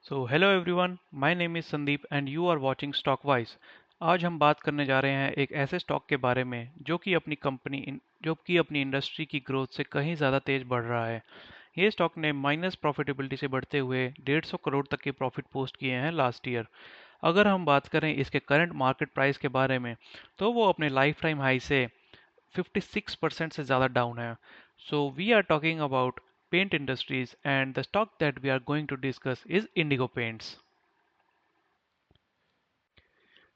So hello everyone, my name is Sandeep and you are watching Stockwise. आज हम बात करने जा रहे हैं एक ऐसे स्टॉक के बारे में जो कि अपनी इंडस्ट्री की ग्रोथ से कहीं ज़्यादा तेज़ बढ़ रहा है। ये स्टॉक ने माइनस प्रॉफिटेबिलिटी से बढ़ते हुए 150 करोड़ तक के प्रॉफिट पोस्ट किए हैं लास्ट ईयर। अगर हम बात करें इसके करंट मार्केट प्राइस के बारे में, तो वो अपने लाइफ टाइम हाई से 56% से ज़्यादा डाउन है। So we are talking about paint industries and the stock that we are going to discuss is Indigo Paints.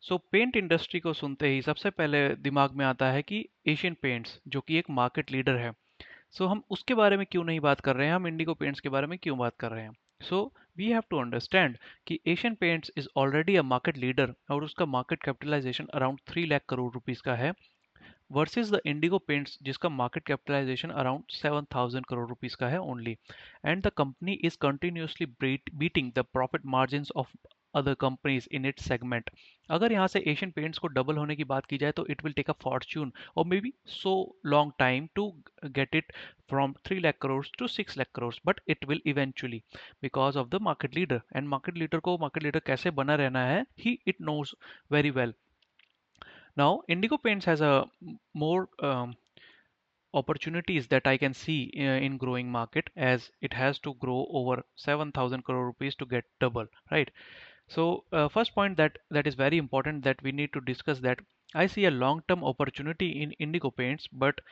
So paint industry को सुनते ही सबसे पहले दिमाग में आता है कि एशियन पेंट्स जो कि एक मार्केट लीडर है। सो हम उसके बारे में क्यों नहीं बात कर रहे हैं, हम इंडिगो पेंट्स के बारे में क्यों बात कर रहे हैं। So we have to understand कि Asian Paints is already a market leader और उसका market capitalization around 3 lakh crore rupees का है, वर्सेस द इंडिगो पेंट्स जिसका market capitalization around 7,000 crore rupees का है only. And the company is continuously beating the profit margin of other companies in its segment. अगर यहाँ से एशियन पेंट्स को डबल होने की बात की जाए तो it will take a fortune और may be so long time to get it from 3 lakh crores to 6 lakh crores, but it will eventually because of the market leader, and market leader को market leader कैसे बना रहना है he it knows very well. Now Indigo Paints has a more opportunities that I can see in growing market, as it has to grow over 7,000 crore rupees to get double, right? So first point that is very important that we need to discuss, that I see a long term opportunity in Indigo Paints, but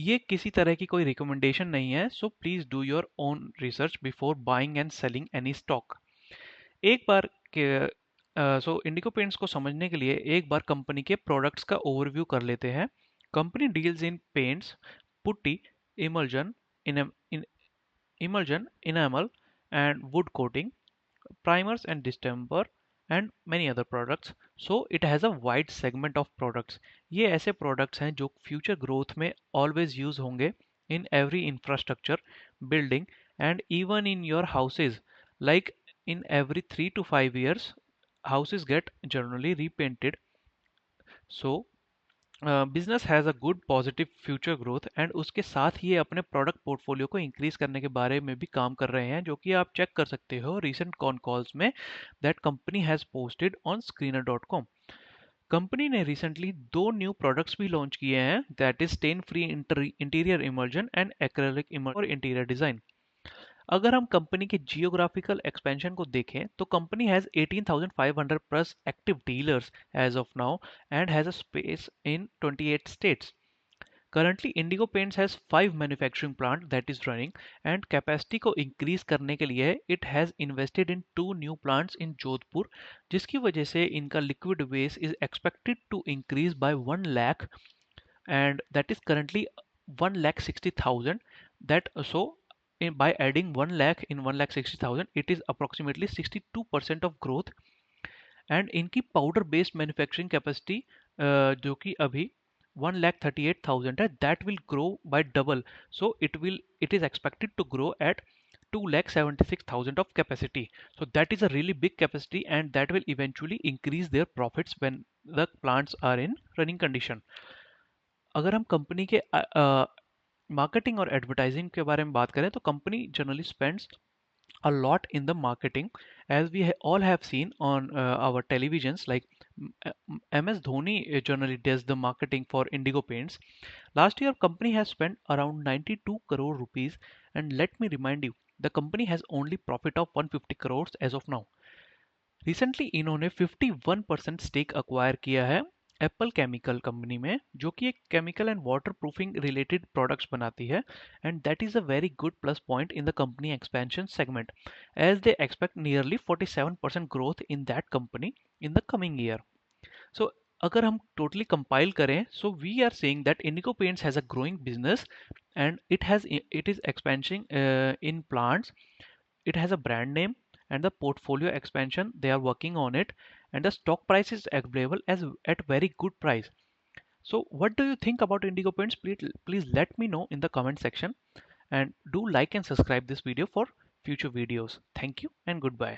ये किसी तरह की कोई recommendation नहीं है, so please do your own research before buying and selling any stock. एक बार के Indigo paints को समझने के लिए एक बार कंपनी के प्रोडक्ट्स का ओवरव्यू कर लेते हैं। Company deals in paints, putty, emulsion, in emulsion, enamel and would coating, primers and distemper and many other products. So it has a wide segment of products. ये ऐसे products हैं जो future growth में always use होंगे in every infrastructure, building and even in your houses. Like in every 3 to 5 years, houses get generally repainted. So business has a good positive future growth, and उसके साथ ही ये अपने product portfolio को increase करने के बारे में भी काम कर रहे हैं, जो कि आप चेक कर सकते हो रिसेंट कॉन कॉल्स में that company has posted on screener.com. Company ने रिसेंटली दो न्यू प्रोडक्ट्स भी लॉन्च किए हैं, that is stain free interior emulsion and acrylic emulsion और इंटीरियर डिजाइन। अगर हम कंपनी के जियोग्राफिकल एक्सपेंशन को देखें तो company has 18,500 plus active dealers as of now and has a space in 28 states. Currently, Indigo Paints has 5 manufacturing plants that is running, and capacity को increase करने के लिए it has invested in 2 new plants in Jodhpur, जिसकी वजह से इनका liquid waste is expected to increase by 1 lakh, and that is currently 1,60,000. That so by adding 1 lakh in 1,60,000, it is approximately 62% of growth. And इनकी powder based manufacturing capacity जो कि अभी 1,38,000 है, that will grow by double. So it is expected to grow at 2,76,000 of capacity. So that is a really big capacity, and that will eventually increase their profits when the plants are in running condition. अगर हम company के marketing और advertising के बारे में बात करें तो company generally spends a lot in the marketing, as we all have seen on our televisions, like MS Dhoni generally does the marketing for Indigo Paints. Last year company has spent around 92 crore rupees, and let me remind you, the company has only profit of 150 crores as of now. Recently इन्होंने 51% stake acquire किया है Apple chemical company में, जो कि एक chemical and water proofing related products बनाती है, and that is a very good plus point in the company expansion segment, as they expect nearly 47% growth in that company in the coming year. So अगर हम totally compile करें, so we are saying that Indigo Paints has a growing business, and it is expansion in plants, it has a brand name, and the portfolio expansion they are working on it, and the stock price is available as at very good price. So what do you think about Indigo Paints? Please let me know in the comment section, and do like and subscribe this video for future videos. Thank you and goodbye.